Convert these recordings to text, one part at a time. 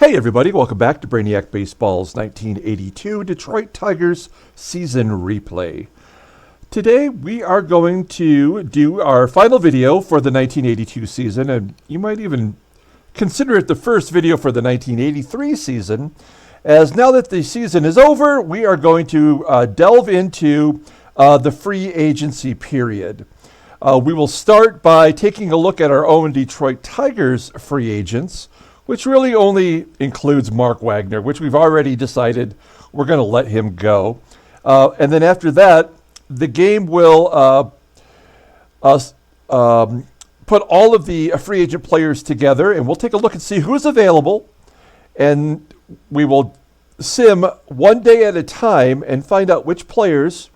Hey everybody, welcome back to Brainiac Baseball's 1982 Detroit Tigers season replay. Today we are going to do our final video for the 1982 season, and you might even consider it the first video for the 1983 season, as now that the season is over, we are going to delve into the free agency period. We will start by taking a look at our own Detroit Tigers free agents, which really only includes Mark Wagner, which we've already decided we're going to let him go. And then after that, the game will put all of the free agent players together, and we'll take a look and see who's available. And we will sim one day at a time and find out which players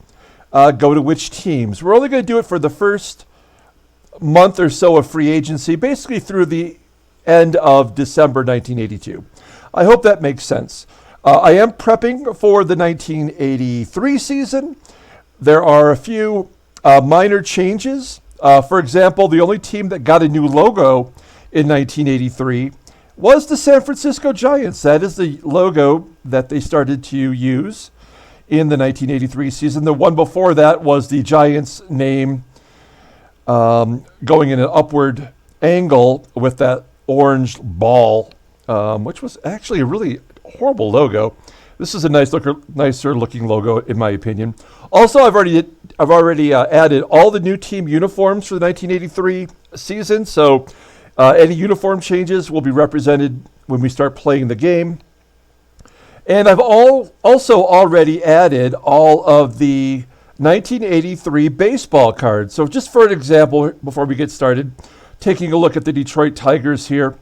go to which teams. We're only going to do it for the first month or so of free agency, basically through the end of December 1982. I hope that makes sense. I am prepping for the 1983 season. There are a few minor changes. For example, the only team that got a new logo in 1983 was the San Francisco Giants. That is the logo that they started to use in the 1983 season. The one before that was the Giants name going in an upward angle with that orange ball, which was actually a really horrible logo. This is a nicer looking logo, in my opinion. Also, I've already added all the new team uniforms for the 1983 season, so any uniform changes will be represented when we start playing the game. And I've also already added all of the 1983 baseball cards. So just for an example, before we get started, taking a look at the Detroit Tigers here,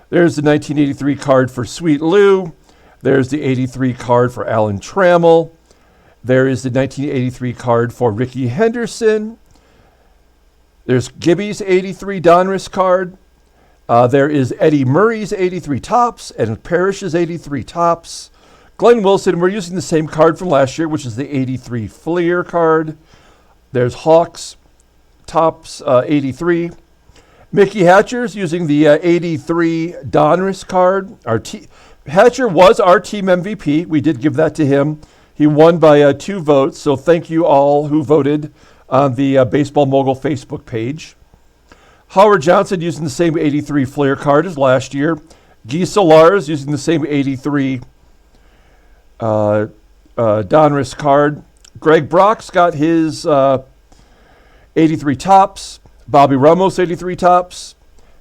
there's the 1983 card for Sweet Lou. There's the 83 card for Alan Trammell. There is the 1983 card for Ricky Henderson. There's Gibby's 83 Donruss card. There is Eddie Murray's 83 Topps and Parrish's 83 Topps. Glenn Wilson, we're using the same card from last year, which is the 83 Fleer card. There's Hawks Topps 83. Mickey Hatcher's using the 83 Donruss card. Hatcher was our team MVP. We did give that to him. He won by 2 votes, so thank you all who voted on the Baseball Mogul Facebook page. Howard Johnson using the same 83 Flair card as last year. Guy Solars using the same 83 Donruss card. Greg Brock's got his 83 Topps. Bobby Ramos, 83 Topps.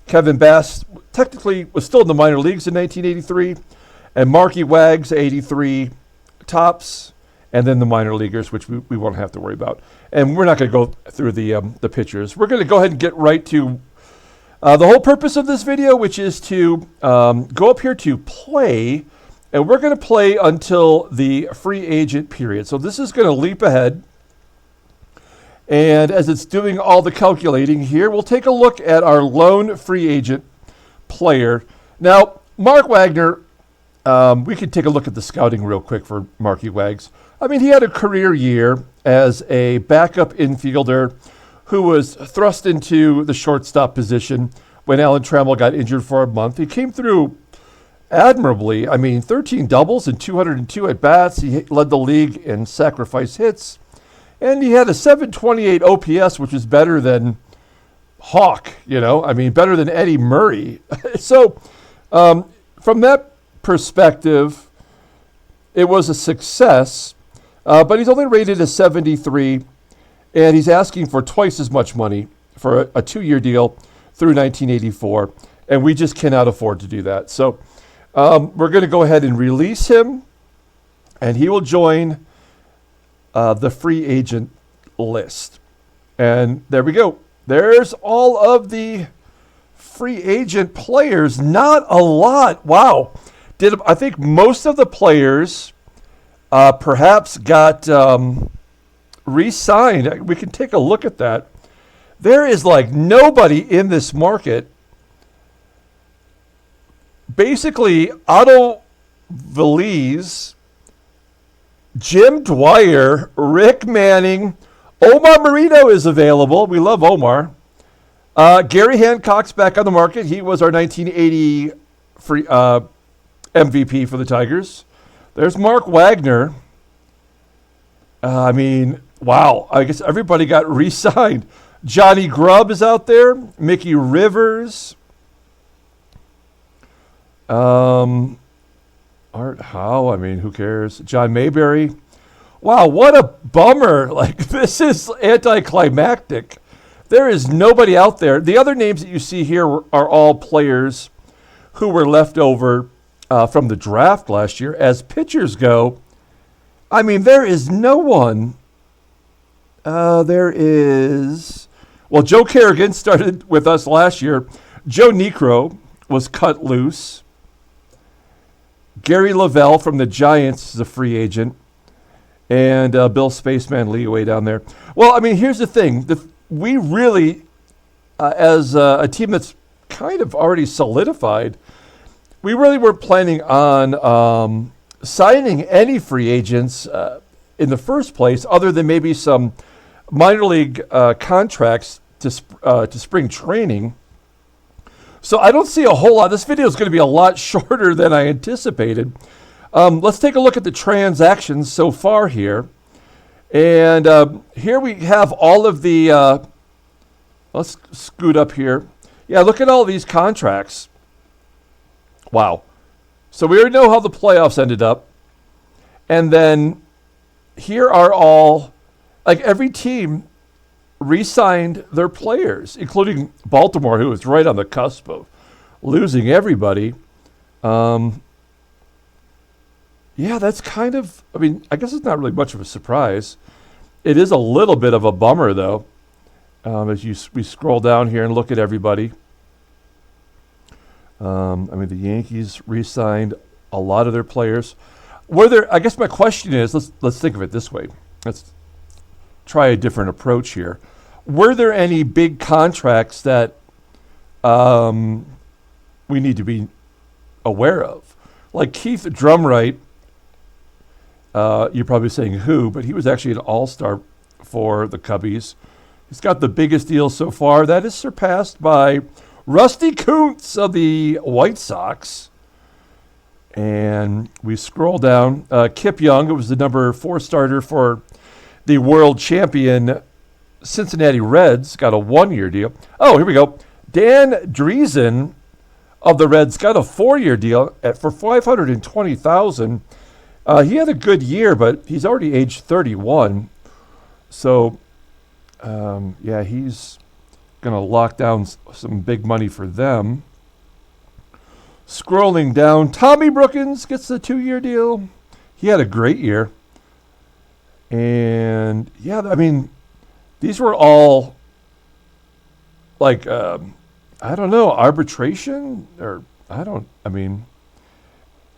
Kevin Bass technically was still in the minor leagues in 1983. And Marky Wags, 83 Topps. And then the minor leaguers, which we won't have to worry about. And we're not going to go through the pitchers. We're going to go ahead and get right to the whole purpose of this video, which is to go up here to play. And we're going to play until the free agent period. So this is going to leap ahead. And as it's doing all the calculating here, we'll take a look at our lone free agent player. Now, Mark Wagner, we could take a look at the scouting real quick for Marky Wags. I mean, he had a career year as a backup infielder who was thrust into the shortstop position when Alan Trammell got injured for a month. He came through admirably. I mean, 13 doubles and 202 at-bats. He led the league in sacrifice hits. And he had a 728 OPS, which is better than Hawk, better than Eddie Murray. So from that perspective, it was a success, but he's only rated a 73, and he's asking for twice as much money for a 2-year deal through 1984, and we just cannot afford to do that. So we're going to go ahead and release him, and he will join the free agent list. And there we go. There's all of the free agent players. Not a lot. Wow. I think most of the players perhaps got re-signed. We can take a look at that. There is like nobody in this market. Basically, Otto Veliz, Jim Dwyer, Rick Manning, Omar Marino is available. We love Omar. Gary Hancock's back on the market. He was our 1980 MVP for the Tigers. There's Mark Wagner. Wow. I guess everybody got re-signed. Johnny Grubb is out there. Mickey Rivers. Art Howe. Who cares? John Mayberry. Wow, what a bummer. This is anticlimactic. There is nobody out there. The other names that you see here are all players who were left over from the draft last year. As pitchers go, there is no one. There is... Well, Joe Kerrigan started with us last year. Joe Niekro was cut loose. Gary Lavelle from the Giants is a free agent. And Bill Spaceman Lee way down there. Well, here's the thing. We really, as a team that's kind of already solidified, we really weren't planning on signing any free agents in the first place, other than maybe some minor league contracts to spring training. So I don't see a whole lot. This video is going to be a lot shorter than I anticipated. Let's take a look at the transactions so far here. And here we have all of the, let's scoot up here. Yeah, look at all these contracts. Wow. So we already know how the playoffs ended up. And then here are all, every team re-signed their players, including Baltimore, who was right on the cusp of losing everybody. Yeah, that's kind of, I guess it's not really much of a surprise. It is a little bit of a bummer, though, as we scroll down here and look at everybody. The Yankees re-signed a lot of their players. I guess my question is, let's think of it this way. Let's try a different approach here. Were there any big contracts that we need to be aware of? Like Keith Drumright, you're probably saying who, but he was actually an all-star for the Cubbies. He's got the biggest deal so far. That is surpassed by Rusty Kuntz of the White Sox. And we scroll down. Kip Young, who was the number 4 starter for the world champion Cincinnati Reds, got a 1-year deal. Oh, here we go. Dan Driesen of the Reds got a 4-year deal for $520,000. He had a good year, but he's already age 31. So, he's going to lock down some big money for them. Scrolling down, Tommy Brookins gets a 2-year deal. He had a great year. And, these were all, arbitration? A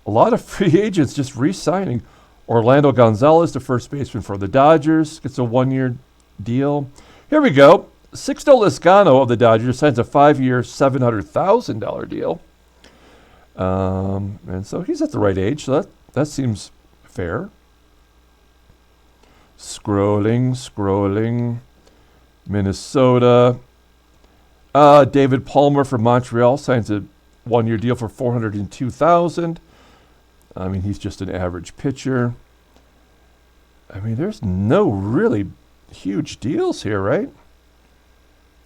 lot of free agents just re-signing. Orlando Gonzalez, the first baseman for the Dodgers, gets a 1-year deal. Here we go. Sixto Lizcano of the Dodgers signs a 5-year, $700,000 deal. And so he's at the right age, so that seems fair. Scrolling. Minnesota. David Palmer from Montreal signs a 1-year deal for $402,000. He's just an average pitcher. There's no really huge deals here, right?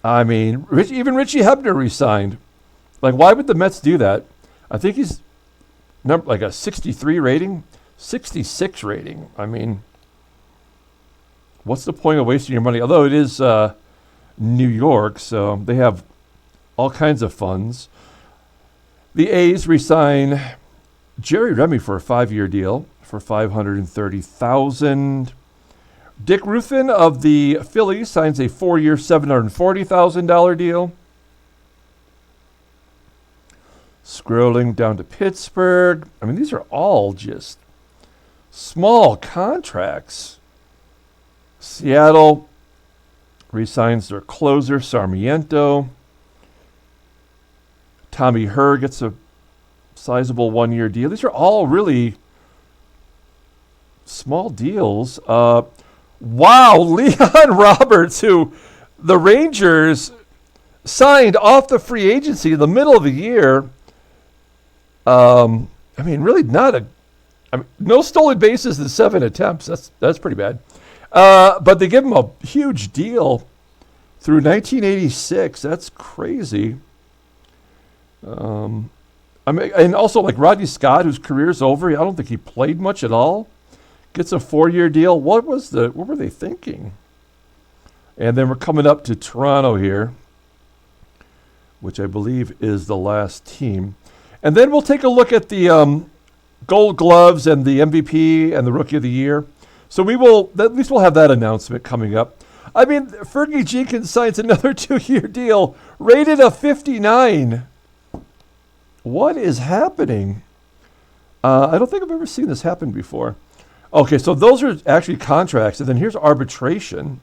Even Richie Hebner re-signed. Why would the Mets do that? I think he's a 63 rating, 66 rating. What's the point of wasting your money? Although it is New York, so they have all kinds of funds. The A's re-sign Jerry Remy for a 5-year deal for $530,000. Dick Ruffin of the Phillies signs a 4-year, $740,000 deal. Scrolling down to Pittsburgh. These are all just small contracts. Seattle re-signs their closer, Sarmiento. Tommy Herr gets a sizable 1-year deal. These are all really small deals. Wow, Leon Roberts, who the Rangers signed off the free agency in the middle of the year. I mean, really no stolen bases in 7 attempts. That's pretty bad. But they give him a huge deal through 1986. That's crazy. And also like Rodney Scott, whose career's over. I don't think he played much at all. Gets a 4-year deal. What were they thinking? And then we're coming up to Toronto here, which I believe is the last team. And then we'll take a look at the Gold Gloves and the MVP and the Rookie of the Year. So at least we'll have that announcement coming up. I mean, Fergie Jenkins signs another 2-year deal, rated a 59. What is happening? I don't think I've ever seen this happen before. Okay, so those are actually contracts, and then here's arbitration.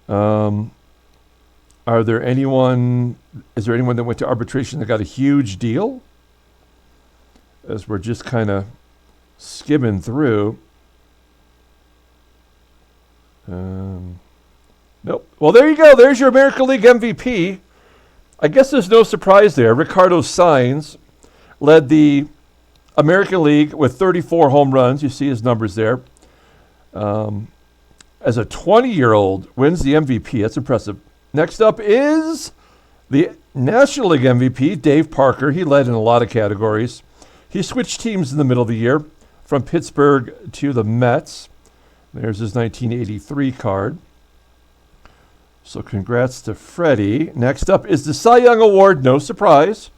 Is there anyone that went to arbitration that got a huge deal? As we're just kind of skimming through. Nope. Well, there you go. There's your American League MVP. I guess there's no surprise there. Ricardo Saenz led the American League with 34 home runs. You see his numbers there. As a 20-year-old, wins the MVP. That's impressive. Next up is the National League MVP, Dave Parker. He led in a lot of categories. He switched teams in the middle of the year from Pittsburgh to the Mets. There's his 1983 card. So congrats to Freddie. Next up is the Cy Young Award. No surprise.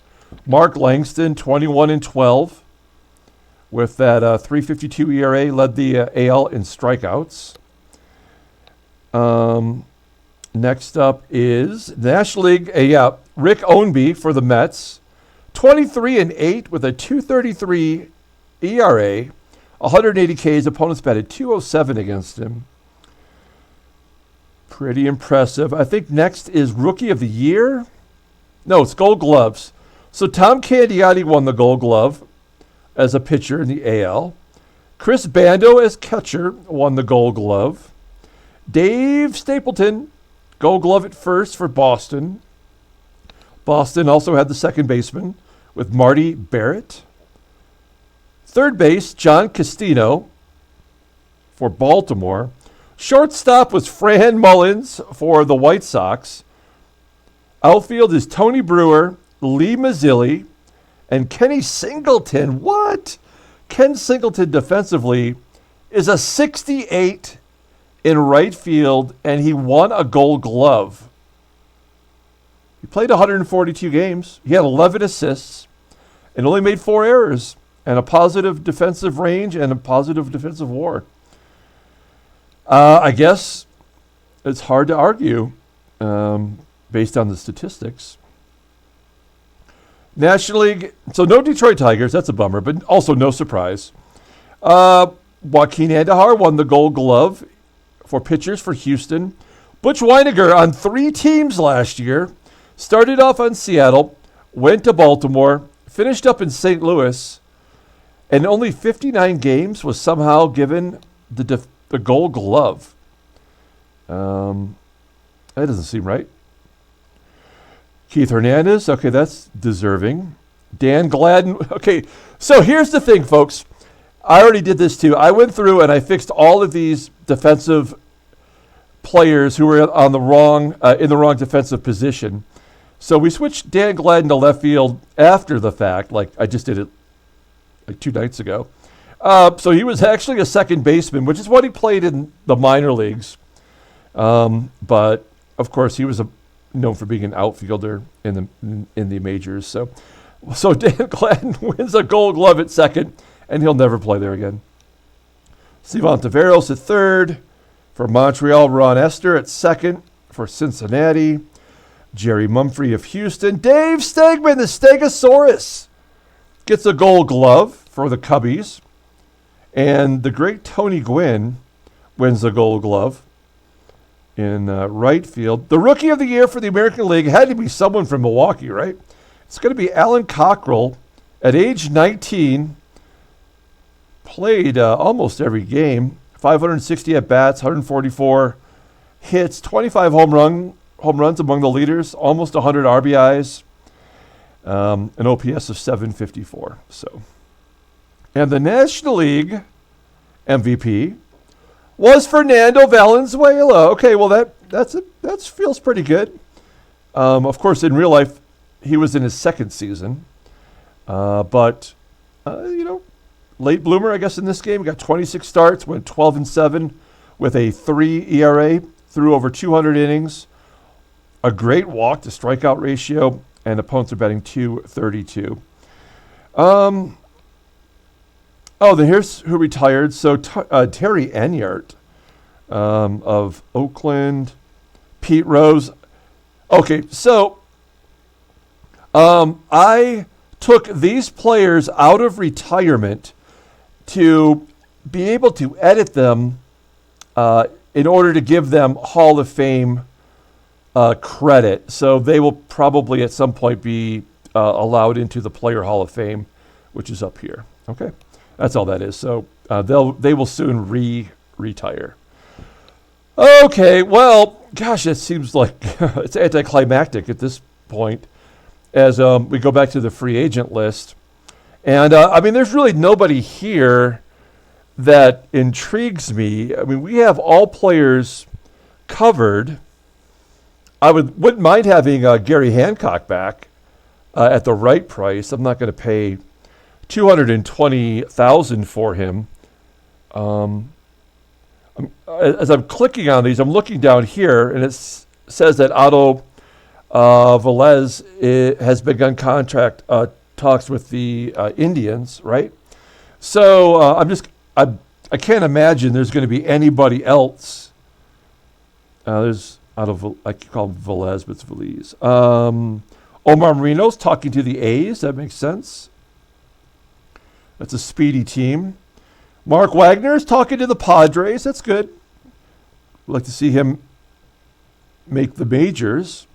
Mark Langston, 21-12. With that 3.52 ERA, led the AL in strikeouts. Next up is National League, Rick Ownby for the Mets. 23-8 with a 2.33 ERA. 180 Ks. Opponents batted 207 against him. Pretty impressive. I think next is Rookie of the Year. No, it's Gold Gloves. So Tom Candiotti won the Gold Glove as a pitcher in the AL. Chris Bando as catcher won the Gold Glove. Dave Stapleton, Gold Glove at first for Boston. Boston also had the second baseman with Marty Barrett. Third base, John Castino for Baltimore. Shortstop was Fran Mullins for the White Sox. Outfield is Tony Brewer, Lee Mazzilli, and Kenny Singleton. What? Ken Singleton defensively is a 68 in right field, and he won a Gold Glove. He played 142 games. He had 11 assists and only made 4 errors and a positive defensive range and a positive defensive WAR. I guess it's hard to argue based on the statistics. National League, so no Detroit Tigers, that's a bummer, but also no surprise. Joaquin Handahar won the Gold Glove for pitchers for Houston. Butch Weiniger on 3 teams last year. Started off on Seattle, went to Baltimore, finished up in St. Louis, and only 59 games was somehow given the Gold Glove. That doesn't seem right. Keith Hernandez, okay, that's deserving. Dan Gladden, okay, so here's the thing, folks. I already did this too. I went through and I fixed all of these defensive players who were on the wrong in the wrong defensive position. So we switched Dan Gladden to left field after the fact, like I just did it like 2 nights ago. So he was actually a second baseman, which is what he played in the minor leagues. But of course, he was known for being an outfielder in the majors. So Dan Gladden wins a Gold Glove at second, and he'll never play there again. Stevan Taveros at third for Montreal. Ron Esther at second for Cincinnati. Jerry Mumphrey of Houston. Dave Stegman, the Stegosaurus, gets a Gold Glove for the Cubbies. And the great Tony Gwynn wins the Gold Glove in right field. The Rookie of the Year for the American League had to be someone from Milwaukee, right? It's going to be Alan Cockrell. At age 19, played almost every game. 560 at-bats, 144 hits, 25 home runs among the leaders, almost 100 RBIs. an OPS of 754. So, and the National League MVP was Fernando Valenzuela. Okay, well that feels pretty good. Of course, in real life, he was in his second season, but late bloomer, I guess, in this game. He got 26 starts, went 12-7 with a 3 ERA, threw over 200 innings, a great walk to strikeout ratio, and opponents are batting .232. Then here's who retired. So Terry Enyart of Oakland, Pete Rose. Okay, so I took these players out of retirement to be able to edit them in order to give them Hall of Fame credit. So they will probably at some point be allowed into the Player Hall of Fame, which is up here. Okay, that's all that is. So they will soon retire. Okay, well, gosh, it seems like it's anticlimactic at this point as we go back to the free agent list. And, there's really nobody here that intrigues me. I mean, we have all players covered. I wouldn't mind having Gary Hancock back at the right price. I'm not going to pay $220,000 for him. As I'm clicking on these, I'm looking down here, and it says that Otto Velez has begun contract talks with the Indians, right? So I can't imagine there's going to be anybody else. There's I call him Velez, but it's Velez. Omar Marino's talking to the A's. That makes sense. That's a speedy team. Mark Wagner is talking to the Padres. That's good. We'd like to see him make the majors.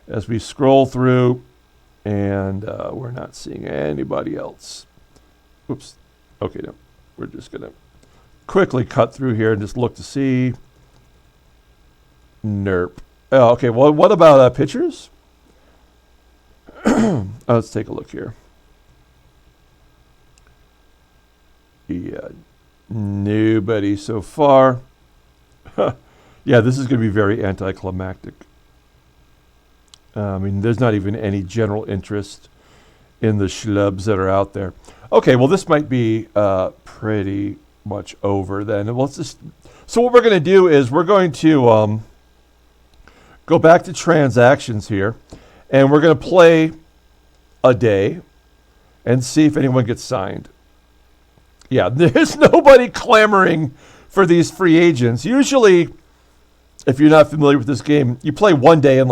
As we scroll through, and we're not seeing anybody else. Oops. Okay, no. We're just going to quickly cut through here and just look to see. Nerp. Oh, okay, well, what about pitchers? Let's take a look here. Yeah, nobody so far. Yeah, this is going to be very anticlimactic. There's not even any general interest in the schlubs that are out there. Okay, well, this might be pretty much over then. So what we're going to do is we're going to go back to transactions here, and we're going to play a day and see if anyone gets signed. Yeah, there's nobody clamoring for these free agents. Usually, if you're not familiar with this game, you play one day and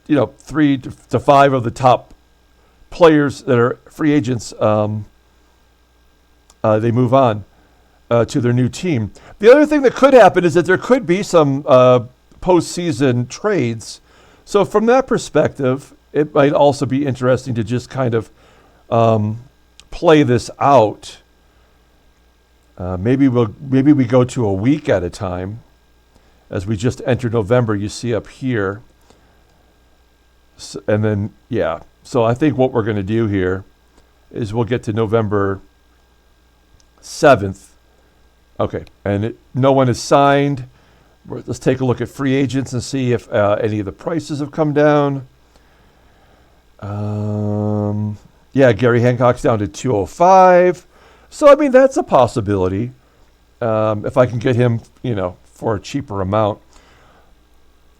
3 to 5 of the top players that are free agents, they move on to their new team. The other thing that could happen is that there could be some postseason trades. So from that perspective, it might also be interesting to just kind of play this out. Maybe we go to a week at a time. As we just enter November, you see up here. So, and then, yeah. So I think what we're going to do here is we'll get to November 7th. Okay. And no one is signed. Let's take a look at free agents and see if any of the prices have come down. Yeah, Gary Hancock's down to 205. So, that's a possibility. If I can get him, for a cheaper amount.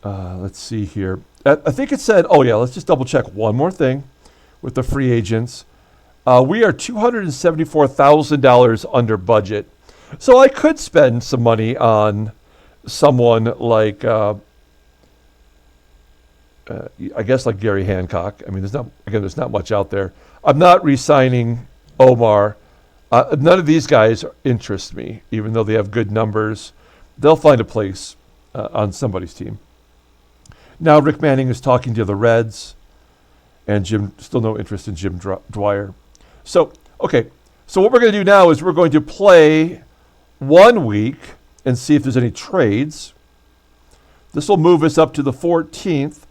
Let's see here. I think it said, let's just double check one more thing with the free agents. We are $274,000 under budget. So I could spend some money on someone like, I guess like Gary Hancock. There's not much out there. I'm not re-signing Omar. None of these guys interest me, even though they have good numbers. They'll find a place on somebody's team. Now Rick Manning is talking to the Reds, and still no interest in Jim Dwyer. So, okay. So what we're going to do now is we're going to play 1 week and see if there's any trades. This will move us up to the 14th.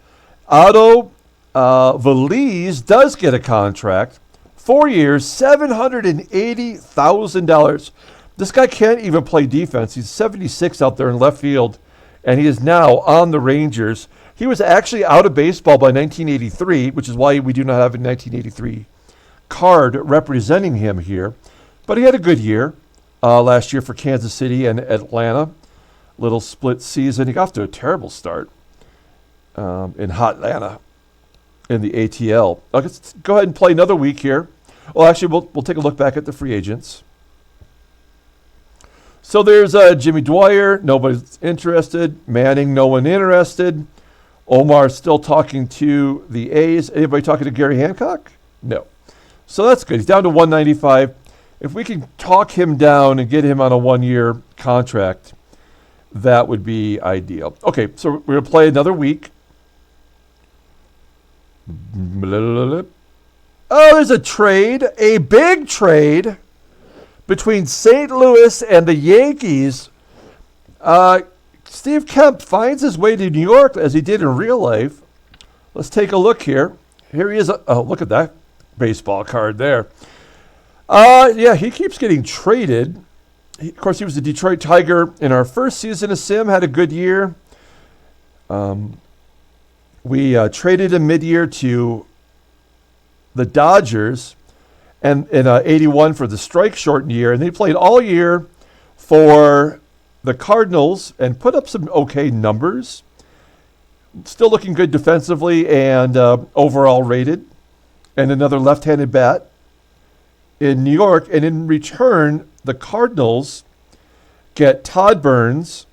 Otto Valise does get a contract. 4 years, $780,000. This guy can't even play defense. He's 76 out there in left field, and he is now on the Rangers. He was actually out of baseball by 1983, which is why we do not have a 1983 card representing him here. But he had a good year last year for Kansas City and Atlanta. Little split season. He got off to a terrible start in hot Atlanta in the ATL. Let's go ahead and play another week here. Well, actually, we'll take a look back at the free agents. So there's Jimmy Dwyer. Nobody's interested. Manning, no one interested. Omar still talking to the A's. Anybody talking to Gary Hancock? No. So that's good. He's down to 195. If we can talk him down and get him on a 1-year contract, that would be ideal. Okay, so we're going to play another week. Oh, there's a trade, a big trade between St. Louis and the Yankees. Steve Kemp finds his way to New York as he did in real life. Let's take a look here. Here he is. Oh, look at that baseball card there. Yeah, he keeps getting traded. Of course, he was a Detroit Tiger in our first season of Sim, had a good year. We traded him mid-year to the Dodgers and in 81 for the strike-shortened year. And he played all year for the Cardinals and put up some okay numbers. Still looking good defensively and overall rated. And another left-handed bat in New York. And in return, the Cardinals get Todd Burns,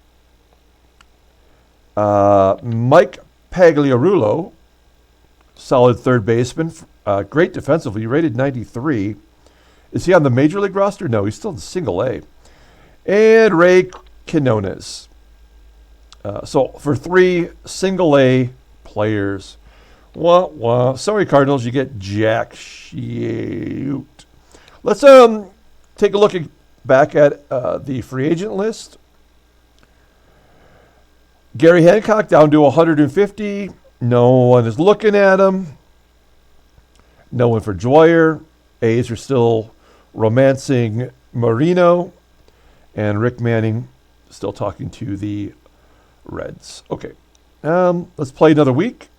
Mike Pagliarulo, solid third baseman, great defensively, rated 93. Is he on the Major League roster? No, he's still in single A. And Ray Quinones. So for 3 single A players. Wah, wah. Sorry, Cardinals, you get jack shoot. Let's take a look back at the free agent list. Gary Hancock down to 150. No one is looking at him. No one for Dwyer. A's are still romancing Marino. And Rick Manning still talking to the Reds. Okay. Let's play another week.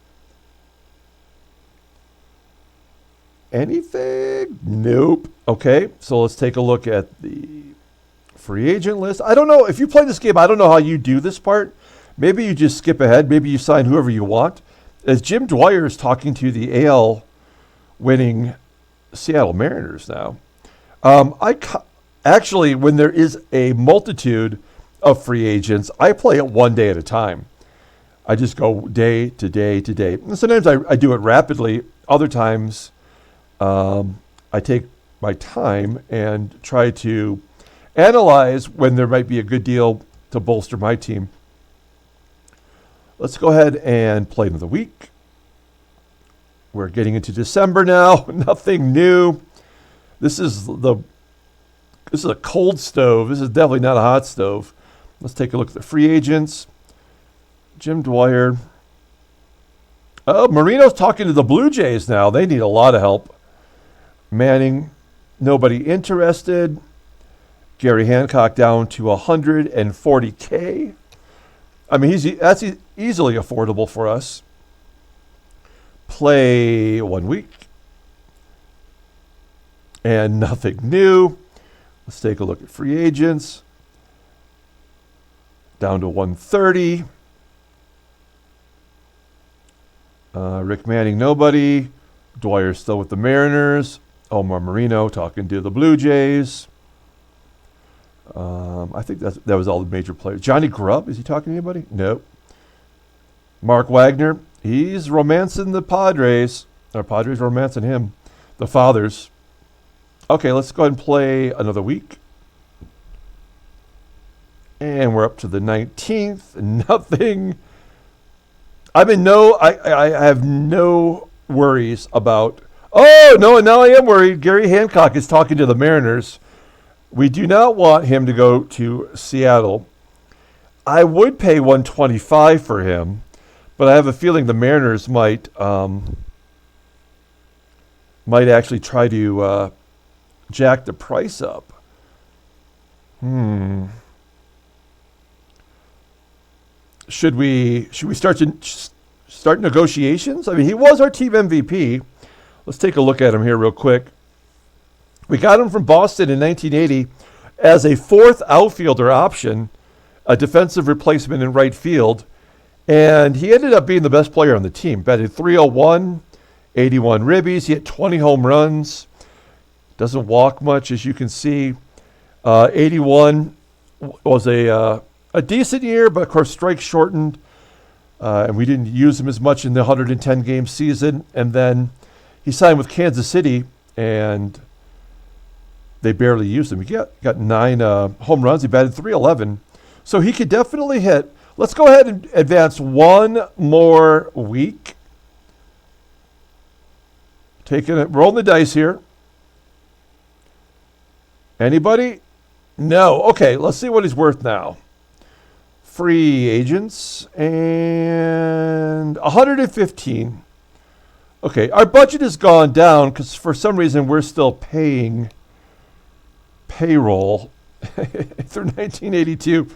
Anything? Nope. Okay. So let's take a look at the free agent list. I don't know. If you play this game, I don't know how you do this part. Maybe you just skip ahead. Maybe you sign whoever you want. As Jim Dwyer is talking to the AL winning Seattle Mariners now. Actually, when there is a multitude of free agents, I play it one day at a time. I just go day to day to day. And sometimes I do it rapidly. Other times I take my time and try to analyze when there might be a good deal to bolster my team. Let's go ahead and play another week. We're getting into December now. Nothing new. This is a cold stove. This is definitely not a hot stove. Let's take a look at the free agents. Jim Dwyer. Oh, Marino's talking to the Blue Jays now. They need a lot of help. Manning, nobody interested. Gary Hancock down to $140K. I mean, that's easily affordable for us. Play 1 week. And nothing new. Let's take a look at free agents. Down to 130. Rick Manning, nobody. Dwyer still with the Mariners. Omar Marino talking to the Blue Jays. I think that was all the major players. Johnny Grubb, is he talking to anybody? Nope. Mark Wagner, he's romancing the Padres. Our Padres romancing him. The Fathers. Okay, let's go ahead and play another week. And we're up to the 19th. Nothing. I have no worries about. Oh, no, and now I am worried. Gary Hancock is talking to the Mariners. We do not want him to go to Seattle. I would pay $125 for him, but I have a feeling the Mariners might might actually try to jack the price up. Should we start negotiations? I mean, he was our team MVP. Let's take a look at him here real quick. We got him from Boston in 1980 as a fourth outfielder option, a defensive replacement in right field, and he ended up being the best player on the team. Batted .301, 81 ribbies. He hit 20 home runs. Doesn't walk much, as you can see. 81 was a decent year, but of course strikes shortened, and we didn't use him as much in the 110-game season. And then he signed with Kansas City, and they barely used him. He got 9 home runs. He batted .311, so he could definitely hit. Let's go ahead and advance one more week. Rolling the dice here. Anybody? No. Okay, let's see what he's worth now. Free agents and 115. Okay, our budget has gone down because for some reason we're still paying payroll through 1982.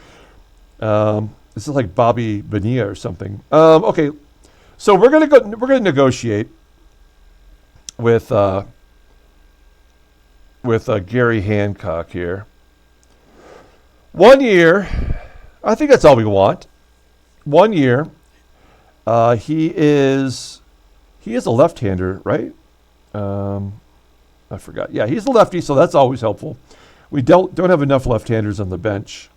This is like Bobby Bonilla or something. Okay, so we're gonna negotiate with Gary Hancock here. 1 year. I think that's all we want. 1 year. He is a left-hander, right? I forgot. Yeah, he's a lefty, so that's always helpful. We don't have enough left-handers on the bench.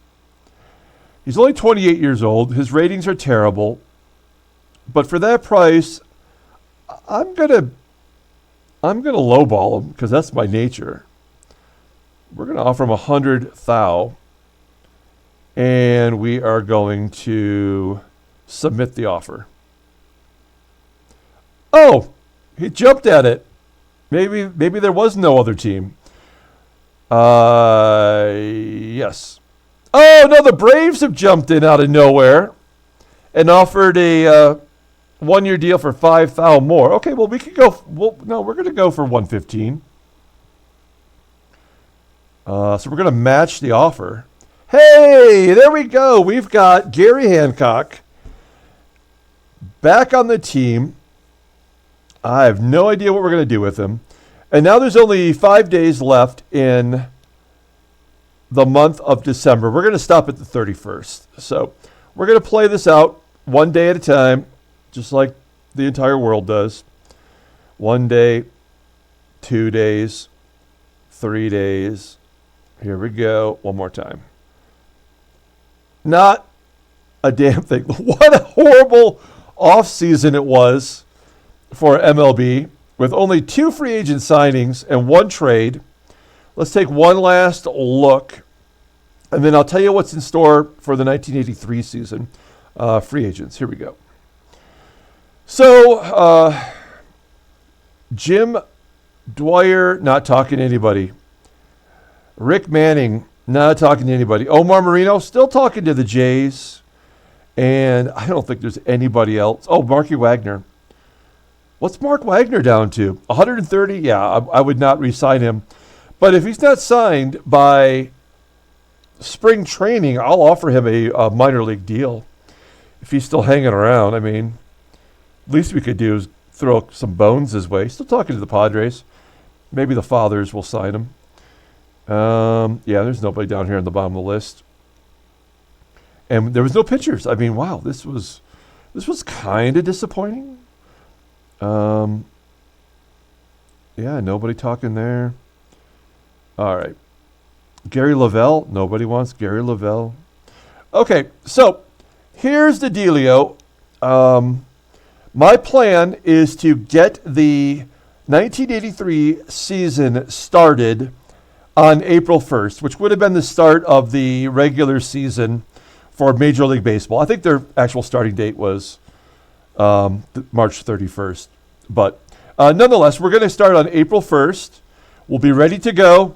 He's only 28 years old. His ratings are terrible. But for that price, I'm gonna lowball him because that's my nature. We're gonna offer him 100 thou, and we are going to submit the offer. Oh, he jumped at it. Maybe there was no other team. Yes. Oh, no, the Braves have jumped in out of nowhere and offered a 1 year deal for 5 thou more. Okay, well, we could go. We're going to go for 115. So we're going to match the offer. Hey, there we go. We've got Gary Hancock back on the team. I have no idea what we're going to do with him. And now there's only 5 days left in the month of December. We're going to stop at the 31st. So we're going to play this out 1 day at a time, just like the entire world does. 1 day, 2 days, 3 days. Here we go. One more time. Not a damn thing. What a horrible offseason it was for MLB with only 2 free agent signings and 1 trade. Let's take one last look, and then I'll tell you what's in store for the 1983 season. Free agents. Here we go. So, Jim Dwyer, not talking to anybody. Rick Manning, not talking to anybody. Omar Marino, still talking to the Jays. And I don't think there's anybody else. Oh, Marky Wagner. What's Mark Wagner down to? 130? Yeah, I would not re-sign him. But if he's not signed by spring training, I'll offer him a minor league deal. If he's still hanging around, I mean, least we could do is throw some bones his way. Still talking to the Padres. Maybe the Fathers will sign him. Yeah, there's nobody down here on the bottom of the list. And there was no pitchers. I mean, wow, this was kind of disappointing. Yeah, nobody talking there. All right. Gary Lavelle. Nobody wants Gary Lavelle. Okay, so here's the dealio. My plan is to get the 1983 season started on April 1st, which would have been the start of the regular season for Major League Baseball. I think their actual starting date was March 31st. But nonetheless, we're going to start on April 1st. We'll be ready to go.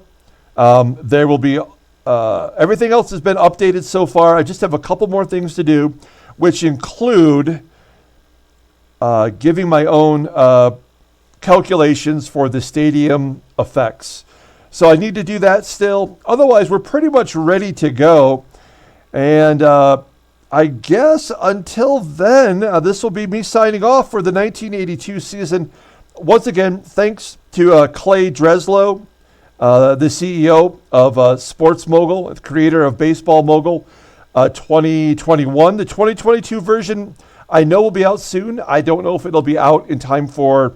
There will be everything else has been updated so far. I just have a couple more things to do, which include giving my own calculations for the stadium effects. So I need to do that still. Otherwise, we're pretty much ready to go. And I guess until then, this will be me signing off for the 1982 season. Once again, thanks to Clay Dreslough, the CEO of Sports Mogul, the creator of Baseball Mogul 2021. The 2022 version I know will be out soon. I don't know if it'll be out in time for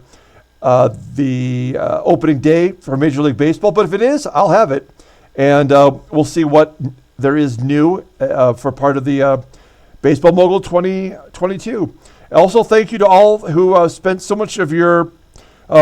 the opening day for Major League Baseball, but if it is, I'll have it. And we'll see what there is new for part of the Baseball Mogul 2022. Also, thank you to all who spent so much of your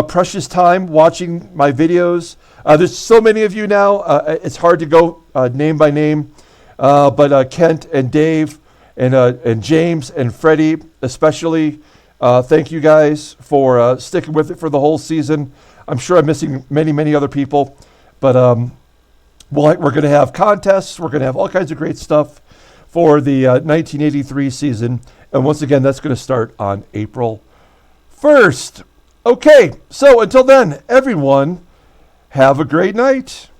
precious time watching my videos. There's so many of you now. It's hard to go name by name, but Kent and Dave and James and Freddie especially, thank you guys for sticking with it for the whole season. I'm sure I'm missing many other people, but we're going to have contests. We're going to have all kinds of great stuff for the 1983 season. And once again, that's going to start on April 1st. Okay, so until then, everyone, have a great night.